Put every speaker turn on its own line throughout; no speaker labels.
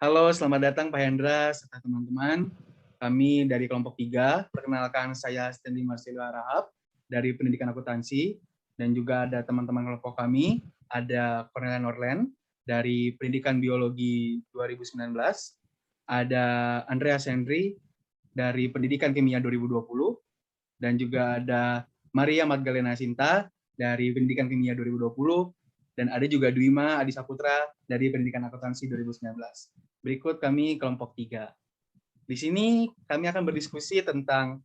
Halo, selamat datang Pak Hendra serta teman-teman. Kami dari kelompok 3. Perkenalkan, saya Stanley Marcelo Rahab dari Pendidikan Akuntansi, dan juga ada teman-teman kelompok kami, ada Cornelia Norland dari Pendidikan Biologi 2019, ada Andreas Henry dari Pendidikan Kimia 2020, dan juga ada Maria Magdalena Sinta dari Pendidikan Kimia 2020, dan ada juga Dwima Adi Saputra dari Pendidikan Akuntansi 2019. Berikut kami kelompok 3. Di sini kami akan berdiskusi tentang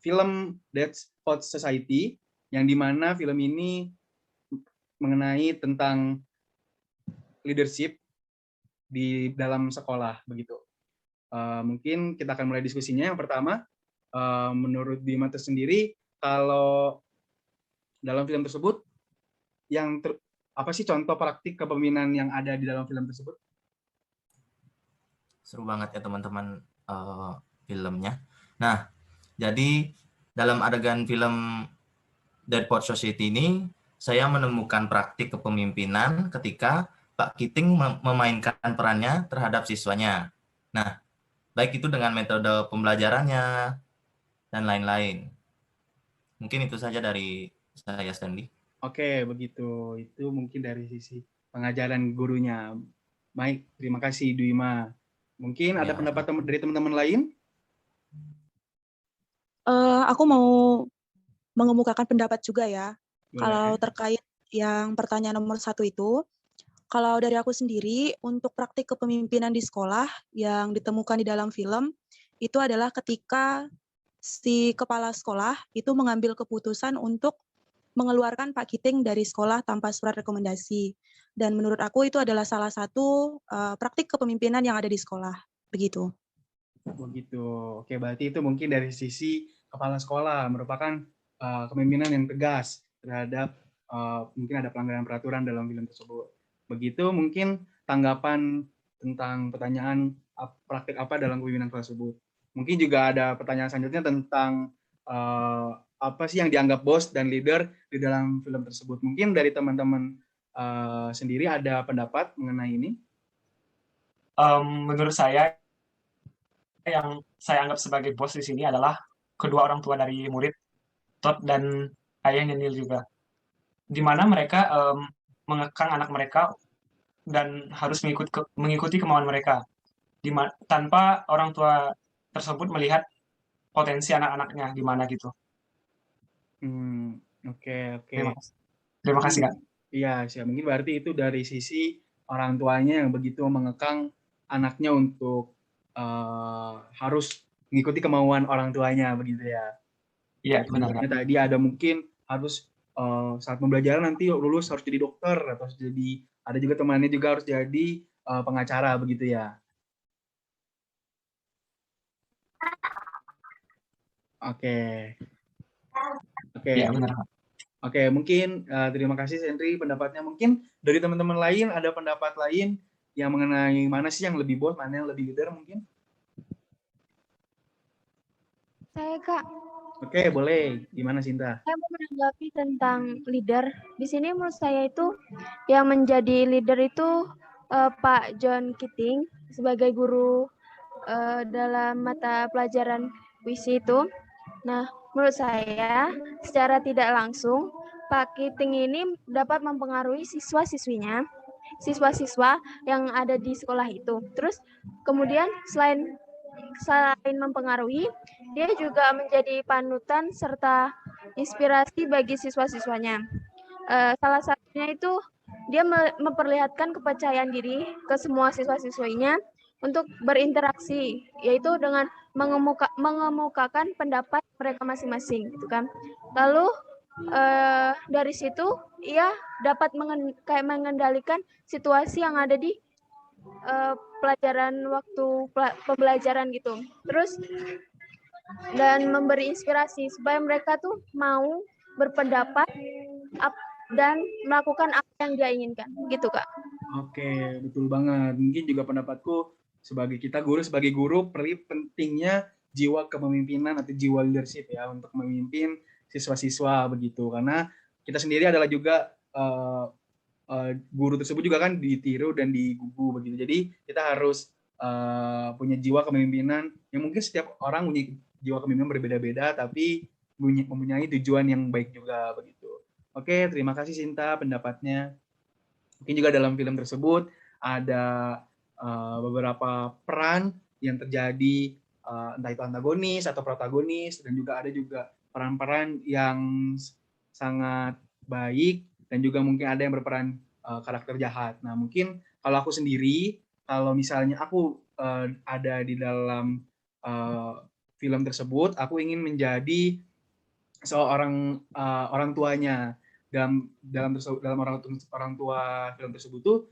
film That's Hot Society, yang dimana film ini mengenai tentang leadership di dalam sekolah begitu. Mungkin kita akan mulai diskusinya. Yang pertama, menurut Bima tersendiri, kalau dalam film tersebut, apa sih contoh praktik kepemimpinan yang ada di dalam film tersebut?
Seru banget ya teman-teman filmnya. Nah, jadi dalam adegan film Dead Poets Society ini, saya menemukan praktik kepemimpinan ketika Pak Kiting memainkan perannya terhadap siswanya. Nah, baik itu dengan metode pembelajarannya dan lain-lain. Mungkin itu saja dari saya, Stanley.
Oke, begitu. Itu mungkin dari sisi pengajaran gurunya. Baik, terima kasih Dwima. Mungkin ada pendapat dari teman-teman lain?
Aku mau mengemukakan pendapat juga ya.
Boleh.
Kalau terkait yang pertanyaan nomor 1 itu, kalau dari aku sendiri, untuk praktik kepemimpinan di sekolah yang ditemukan di dalam film, itu adalah ketika si kepala sekolah itu mengambil keputusan untuk mengeluarkan Pak Kiting dari sekolah tanpa surat rekomendasi. Dan menurut aku itu adalah salah satu praktik kepemimpinan yang ada di sekolah. Begitu.
Begitu. Oke, berarti itu mungkin dari sisi kepala sekolah merupakan kepemimpinan yang tegas terhadap mungkin ada pelanggaran peraturan dalam film tersebut. Begitu mungkin tanggapan tentang pertanyaan praktik apa dalam kepemimpinan tersebut. Mungkin juga ada pertanyaan selanjutnya tentang apa sih yang dianggap bos dan leader di dalam film tersebut. Mungkin dari teman-teman sendiri ada pendapat mengenai ini?
Menurut saya, yang saya anggap sebagai bos di sini adalah kedua orang tua dari murid, Todd dan ayahnya Neil juga. Di mana mereka mengekang anak mereka dan harus mengikuti kemauan mereka, tanpa orang tua tersebut melihat potensi anak-anaknya gimana gitu.
Oke.
Terima kasih, Kak.
Iya, mungkin berarti itu dari sisi orang tuanya yang begitu mengekang anaknya untuk harus mengikuti kemauan orang tuanya, begitu ya.
Iya, benar, Kak.
Tadi ada mungkin harus saat pembelajaran nanti lulus harus jadi dokter, atau ada juga temannya juga harus jadi pengacara, begitu ya. Oke.
Iya, benar, Kak.
Oke, mungkin terima kasih Henry pendapatnya. Mungkin dari teman-teman lain ada pendapat lain yang mengenai mana sih yang lebih bos, mana yang lebih leader mungkin?
Saya, Kak.
Oke, boleh. Gimana Sinta?
Saya mau menanggapi tentang leader. Di sini menurut saya itu yang menjadi leader itu Pak John Keating sebagai guru dalam mata pelajaran puisi itu. Nah, menurut saya secara tidak langsung Pak Keating ini dapat mempengaruhi siswa-siswinya, siswa-siswa yang ada di sekolah itu. Terus kemudian selain mempengaruhi, dia juga menjadi panutan serta inspirasi bagi siswa-siswanya. Salah satunya itu dia memperlihatkan kepercayaan diri ke semua siswa-siswinya untuk berinteraksi, yaitu dengan mengemukakan pendapat mereka masing-masing, gitu kan. Lalu dari situ ia dapat mengendalikan situasi yang ada di pelajaran waktu pembelajaran gitu. Terus dan memberi inspirasi supaya mereka tuh mau berpendapat dan melakukan apa yang dia inginkan, gitu Kak.
Oke, betul banget. Mungkin juga pendapatku sebagai guru, pentingnya jiwa kepemimpinan atau jiwa leadership ya untuk memimpin siswa-siswa begitu. Karena kita sendiri adalah juga guru tersebut juga kan ditiru dan digugu begitu. Jadi kita harus punya jiwa kepemimpinan yang mungkin setiap orang punya jiwa kepemimpinan berbeda-beda, tapi mempunyai tujuan yang baik juga begitu. Oke, terima kasih Sinta pendapatnya. Mungkin juga dalam film tersebut ada beberapa peran yang terjadi, entah itu antagonis atau protagonis, dan juga ada juga peran-peran yang sangat baik, dan juga mungkin ada yang berperan karakter jahat. Nah, mungkin kalau aku sendiri, kalau misalnya aku ada di dalam film tersebut, aku ingin menjadi seorang orang tuanya. Dalam orang tua film tersebut tuh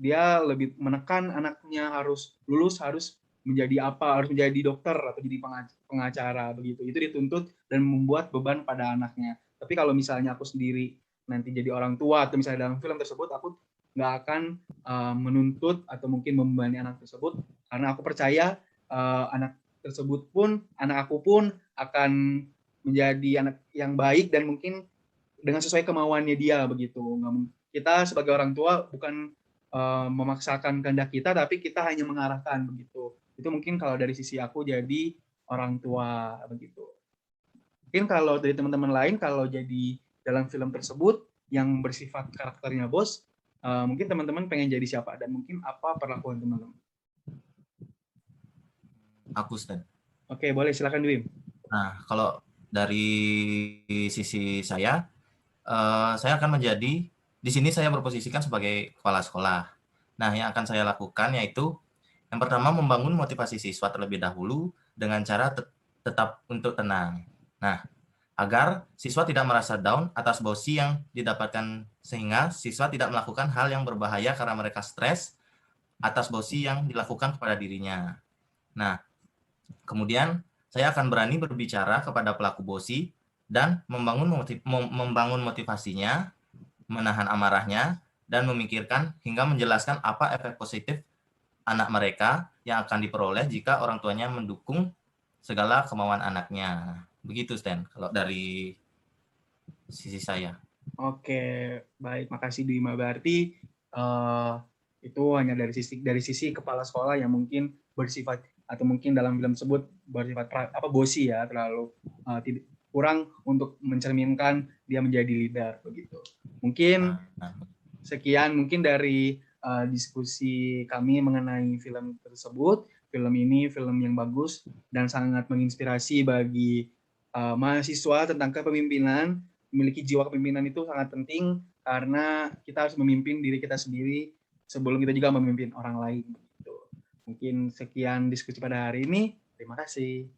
dia lebih menekan anaknya harus lulus, harus menjadi apa, harus menjadi dokter atau jadi pengacara begitu. Itu dituntut dan membuat beban pada anaknya. Tapi kalau misalnya aku sendiri nanti jadi orang tua atau misalnya dalam film tersebut, aku nggak akan menuntut atau mungkin membebani anak tersebut, karena aku percaya anak tersebut pun, anak aku pun akan menjadi anak yang baik dan mungkin dengan sesuai kemauannya dia begitu. Kita sebagai orang tua bukan memaksakan kehendak kita, tapi kita hanya mengarahkan begitu. Itu mungkin kalau dari sisi aku jadi orang tua begitu. Mungkin kalau dari teman-teman lain, kalau jadi dalam film tersebut yang bersifat karakternya bos, mungkin teman-teman pengen jadi siapa dan mungkin apa perlakuan teman-teman?
Aku, Stan.
Oke, boleh silakan Dwim.
Nah, kalau dari sisi saya akan menjadi, di sini saya berposisikan sebagai kepala sekolah. Nah, yang akan saya lakukan yaitu yang pertama membangun motivasi siswa terlebih dahulu dengan cara tetap untuk tenang. Nah, agar siswa tidak merasa down atas bosi yang didapatkan, sehingga siswa tidak melakukan hal yang berbahaya karena mereka stres atas bosi yang dilakukan kepada dirinya. Nah, kemudian saya akan berani berbicara kepada pelaku bosi dan membangun motivasinya, menahan amarahnya, dan memikirkan hingga menjelaskan apa efek positif anak mereka yang akan diperoleh jika orang tuanya mendukung segala kemauan anaknya. Begitu, Stan, kalau dari sisi saya.
Oke, baik, makasih Dwima. Berarti itu hanya dari sisi kepala sekolah yang mungkin bersifat, atau mungkin dalam film tersebut bersifat bosi ya, terlalu kurang untuk mencerminkan dia menjadi leader begitu. Mungkin sekian mungkin dari diskusi kami mengenai film tersebut. Film ini film yang bagus dan sangat menginspirasi bagi mahasiswa tentang kepemimpinan. Memiliki jiwa kepemimpinan itu sangat penting karena kita harus memimpin diri kita sendiri sebelum kita juga memimpin orang lain. Mungkin sekian diskusi pada hari ini. Terima kasih.